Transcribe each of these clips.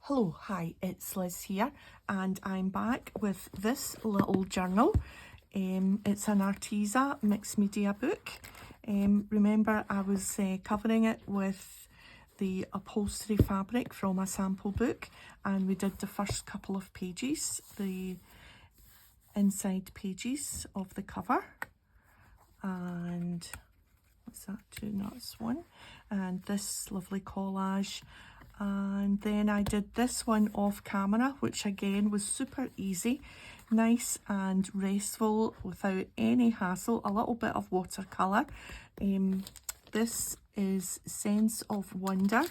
Hello, hi, it's Liz here and I'm back with this little journal. It's an Arteza mixed media book. Remember I was covering it with the upholstery fabric from a sample book, and we did the first couple of pages, the inside pages of the cover, and what's that, two knots, one, and this lovely collage. And then I did this one off camera, which again was super easy, nice and restful without any hassle, a little bit of watercolour. This is Sense of Wonder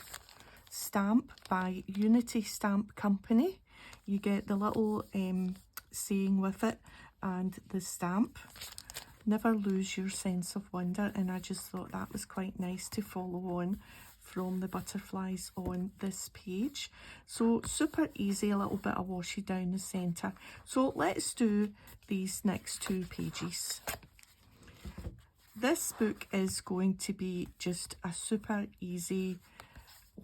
stamp by Unity Stamp Company. You get the little saying with it and the stamp. Never lose your sense of wonder, and I just thought that was quite nice to follow on from the butterflies on this page. So super easy, a little bit of washi down the centre. So let's do these next two pages. This book is going to be just a super easy,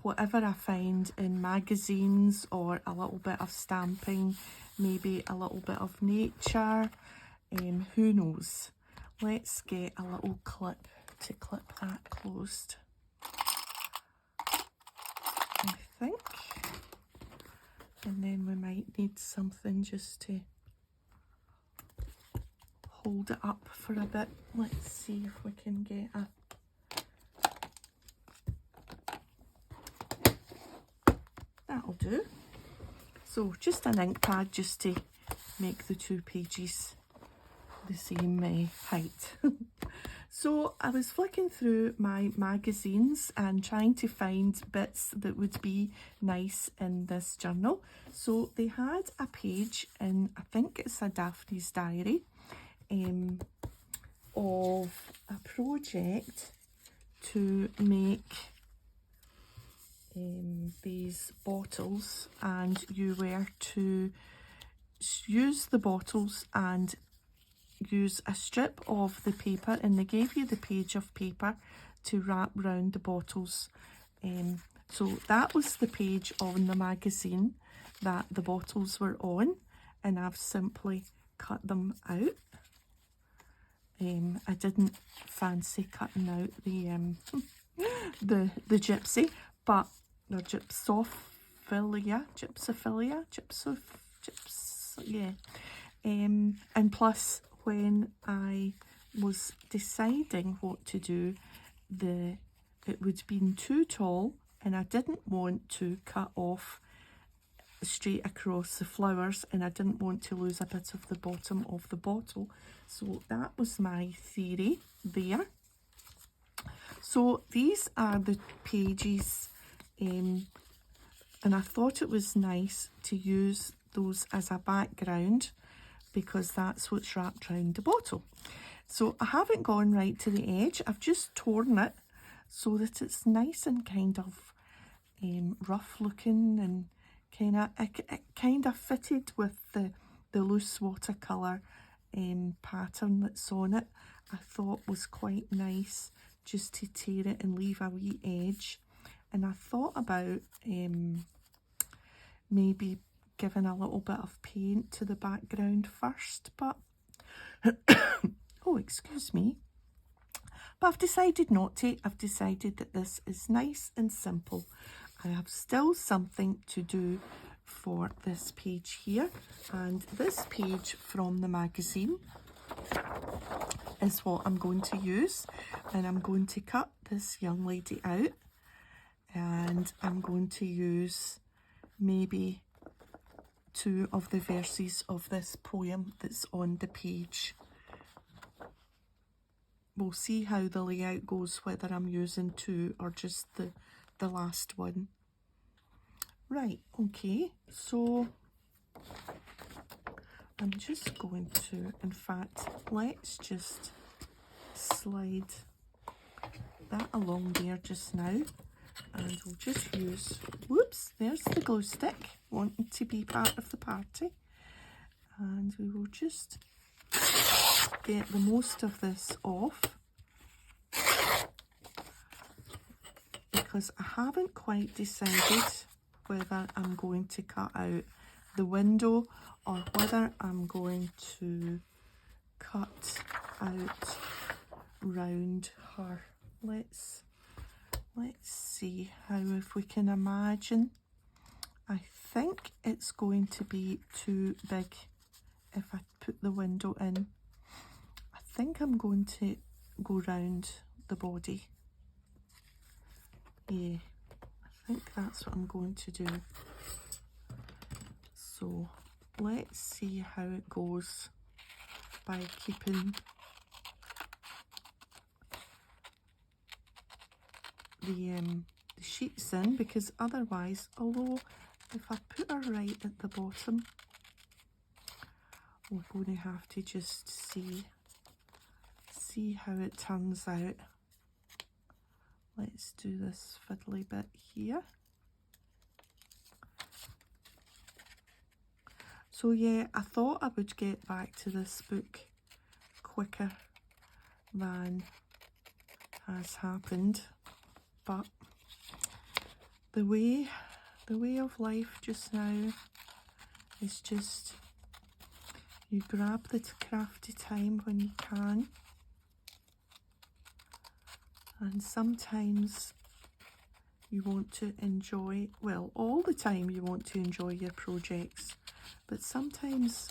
whatever I find in magazines, or a little bit of stamping, maybe a little bit of nature, who knows. Let's get a little clip to clip that closed, I think. And then we might need something just to hold it up for a bit. Let's see if we can get that'll do. So just an ink pad just to make the two pages the same height. So I was flicking through my magazines and trying to find bits that would be nice in this journal. So they had a page in, I think it's a Daphne's Diary, of a project to make these bottles, and you were to use the bottles and use a strip of the paper, and they gave you the page of paper to wrap round the bottles. So that was the page on the magazine that the bottles were on, and I've simply cut them out. I didn't fancy cutting out the gypsy, but the gypsophilia, yeah. And plus, when I was deciding what to do, it would have been too tall, and I didn't want to cut off straight across the flowers, and I didn't want to lose a bit of the bottom of the bottle. So that was my theory there. So these are the pages, and I thought it was nice to use those as a background because that's what's wrapped around the bottle. So I haven't gone right to the edge, I've just torn it so that it's nice and kind of rough looking, and it kind of fitted with the loose watercolour pattern that's on it. I thought was quite nice just to tear it and leave a wee edge. And I thought about maybe giving a little bit of paint to the background first, but oh, excuse me, but I've decided not to. I've decided that this is nice and simple. I have still something to do for this page here, and this page from the magazine is what I'm going to use, and I'm going to cut this young lady out, and I'm going to use maybe two of the verses of this poem that's on the page. We'll see how the layout goes, whether I'm using two or just the last one. Right, okay, so I'm just going to, in fact, let's just slide that along there just now, and we'll just use, whoops, there's the glue stick wanting to be part of the party, and we will just get the most of this off because I haven't quite decided whether I'm going to cut out the window or whether I'm going to cut out round her. Let's see how, if we can imagine. I think it's going to be too big if I put the window in. I think I'm going to go round the body. Yeah, I think that's what I'm going to do. So let's see how it goes by keeping the sheets in, because otherwise, although if I put her right at the bottom, we're going to have to just see how it turns out. Let's do this fiddly bit here. So yeah, I thought I would get back to this book quicker than has happened, but the way of life just now is just, you grab the crafty time when you can, and sometimes you want to enjoy, well, all the time you want to enjoy your projects, but sometimes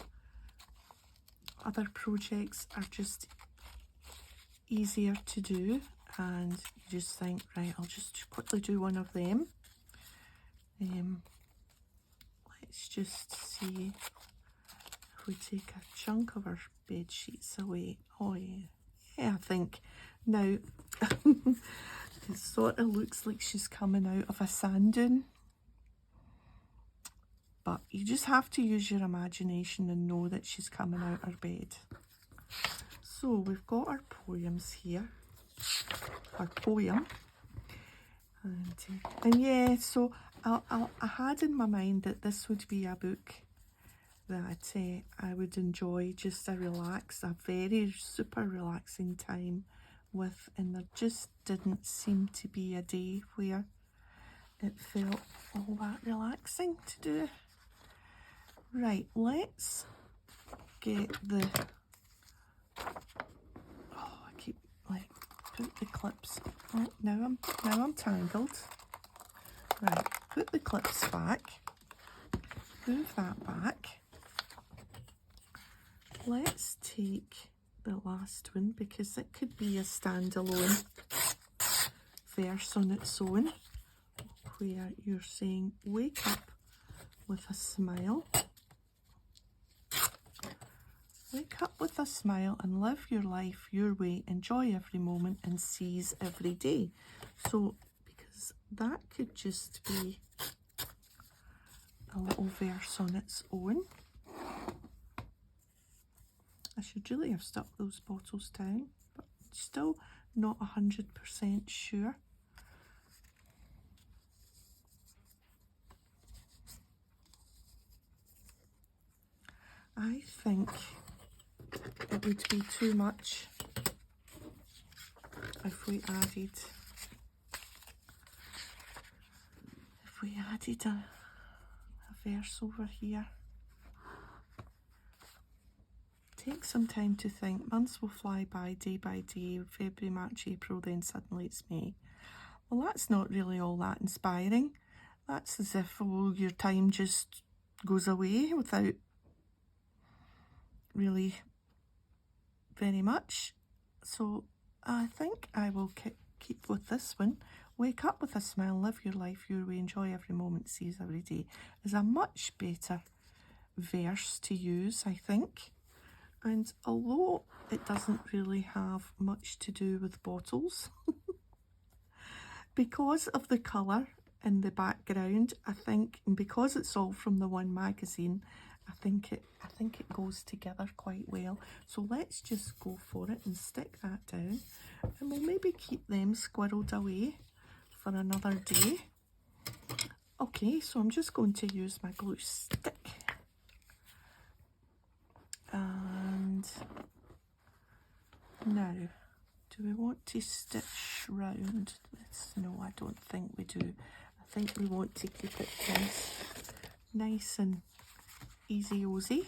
other projects are just easier to do, and you just think, right, I'll just quickly do one of them. Let's just see if we take a chunk of our bed sheets away. Oh yeah, I think now it sort of looks like she's coming out of a sand dune, but you just have to use your imagination and know that she's coming out her bed. So we've got our poems here, our poem, and yeah, so I had in my mind that this would be a book that I would enjoy just a very super relaxing time with, and there just didn't seem to be a day where it felt all that relaxing to do. Right, let's get the, I keep like put the clips, oh, now I'm tangled. Right, put the clips back, move that back. Let's take the last one, because it could be a standalone verse on its own, where you're saying, wake up with a smile. Wake up with a smile and live your life your way. Enjoy every moment and seize every day. So, because that could just be a little verse on its own. I should really have stuck those bottles down, but still not 100% sure. I think it would be too much if we added a verse over here. Take some time to think. Months will fly by day, February, March, April, then suddenly it's May. Well, that's not really all that inspiring. That's as if, oh, your time just goes away without really very much. So I think I will keep with this one. Wake up with a smile, live your life your way, enjoy every moment, seize every day is a much better verse to use, I think. And although it doesn't really have much to do with bottles, because of the colour in the background, I think, and because it's all from the one magazine, I think it goes together quite well. So let's just go for it and stick that down, and we'll maybe keep them squirreled away for another day. Okay, so I'm just going to use my glue stick. And now, do we want to stitch round this? No, I don't think we do. I think we want to keep it nice and easy-ozy.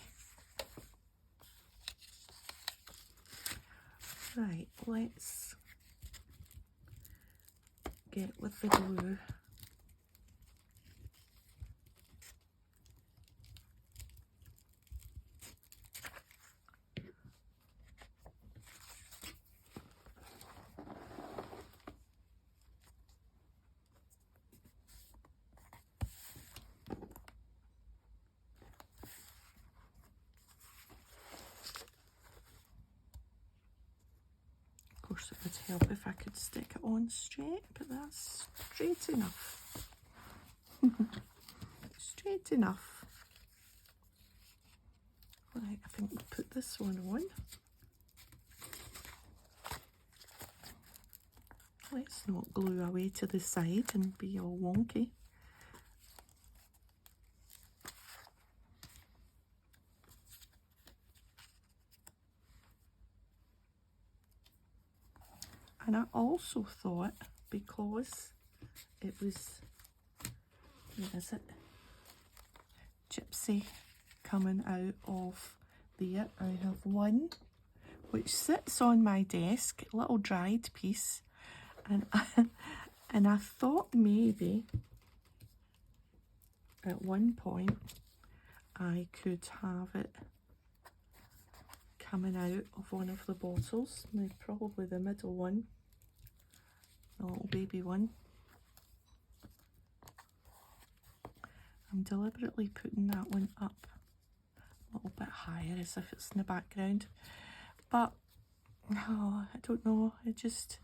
Right, let's get with the glue. Of course, it would help if I could stick it on straight, but that's straight enough. Straight enough. Right, I think we'll put this one on. Let's not glue away to the side and be all wonky. And I also thought, because it was, where is it? Gypsy coming out of there. I have one which sits on my desk, a little dried piece, and I thought maybe at one point I could have it coming out of one of the bottles, probably the middle one, the little baby one. I'm deliberately putting that one up a little bit higher as if it's in the background, but oh, I don't know, it just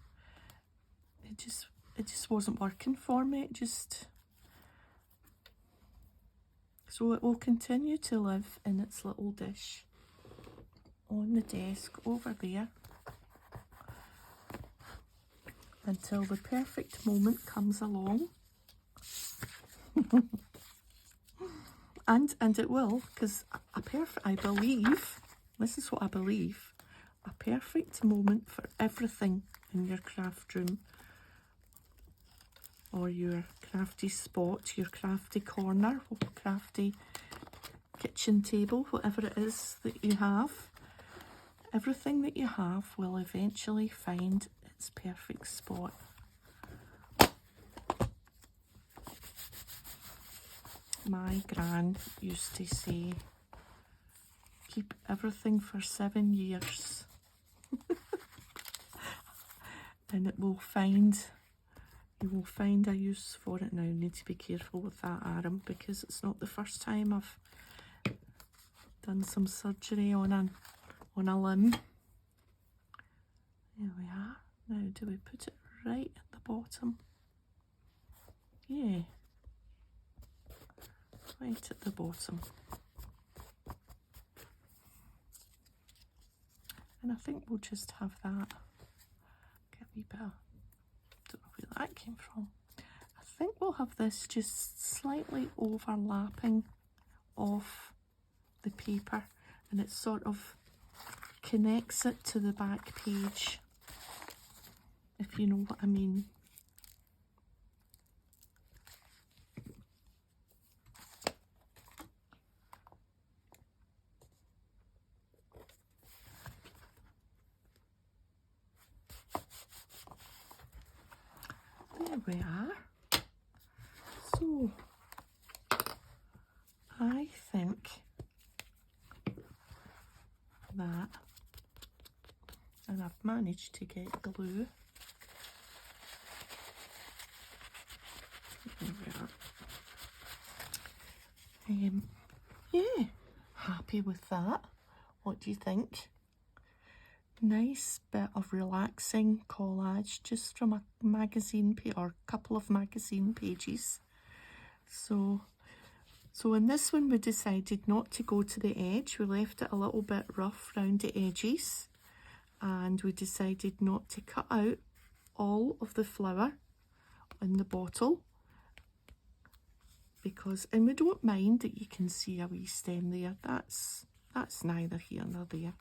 wasn't working for me. So it will continue to live in its little dish on the desk over there until the perfect moment comes along. and it will, because I believe, this is what I believe, a perfect moment for everything in your craft room or your crafty spot, your crafty corner, crafty kitchen table, whatever it is that you have. Everything that you have will eventually find its perfect spot. My gran used to say, keep everything for 7 years and it will find, you will find a use for it. Now you need to be careful with that, Aram, because it's not the first time I've done some surgery on a limb. There we are. Now do we put it right at the bottom? Yeah. Right at the bottom. And I think we'll just have that. Get a wee bit of, don't know where that came from. I think we'll have this just slightly overlapping off the paper, and it sort of connects it to the back page, if you know what I mean. There we are. So I think that, and I've managed to get glue. There we are. Yeah, happy with that. What do you think? Nice bit of relaxing collage just from a magazine or a couple of magazine pages. So in this one we decided not to go to the edge. We left it a little bit rough round the edges, and we decided not to cut out all of the flower in the bottle, because, and we don't mind that you can see a wee stem there. That's neither here nor there.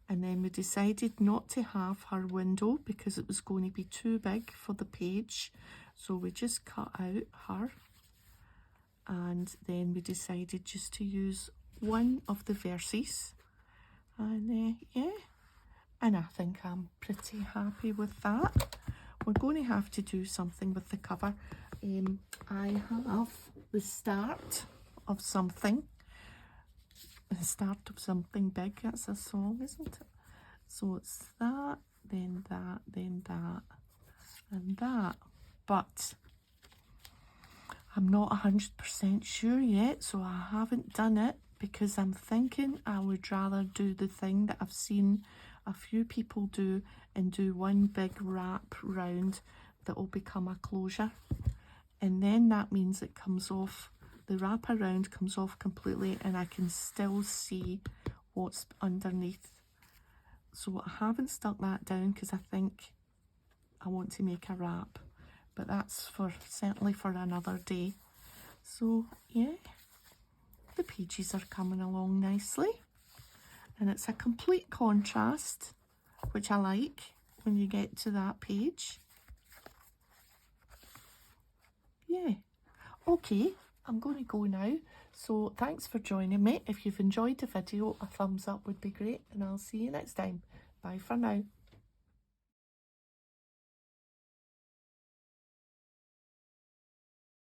And then we decided not to have her window because it was going to be too big for the page So we just cut out her, and then we decided just to use one of the verses, and yeah, and I think I'm pretty happy with that. We're going to have to do something with the cover. I have the start of something. The start of something big. That's a song, isn't it? So it's that, then that, then that, and that. But I'm not 100% sure yet, so I haven't done it because I'm thinking I would rather do the thing that I've seen a few people do and do one big wrap round that will become a closure. And then that means it comes off, the wrap around comes off completely, and I can still see what's underneath. So I haven't stuck that down because I think I want to make a wrap, but that's certainly for another day. So yeah, the pages are coming along nicely, and it's a complete contrast, which I like when you get to that page. Yeah, okay, I'm going to go now. So thanks for joining me. If you've enjoyed the video, a thumbs up would be great, and I'll see you next time. Bye for now.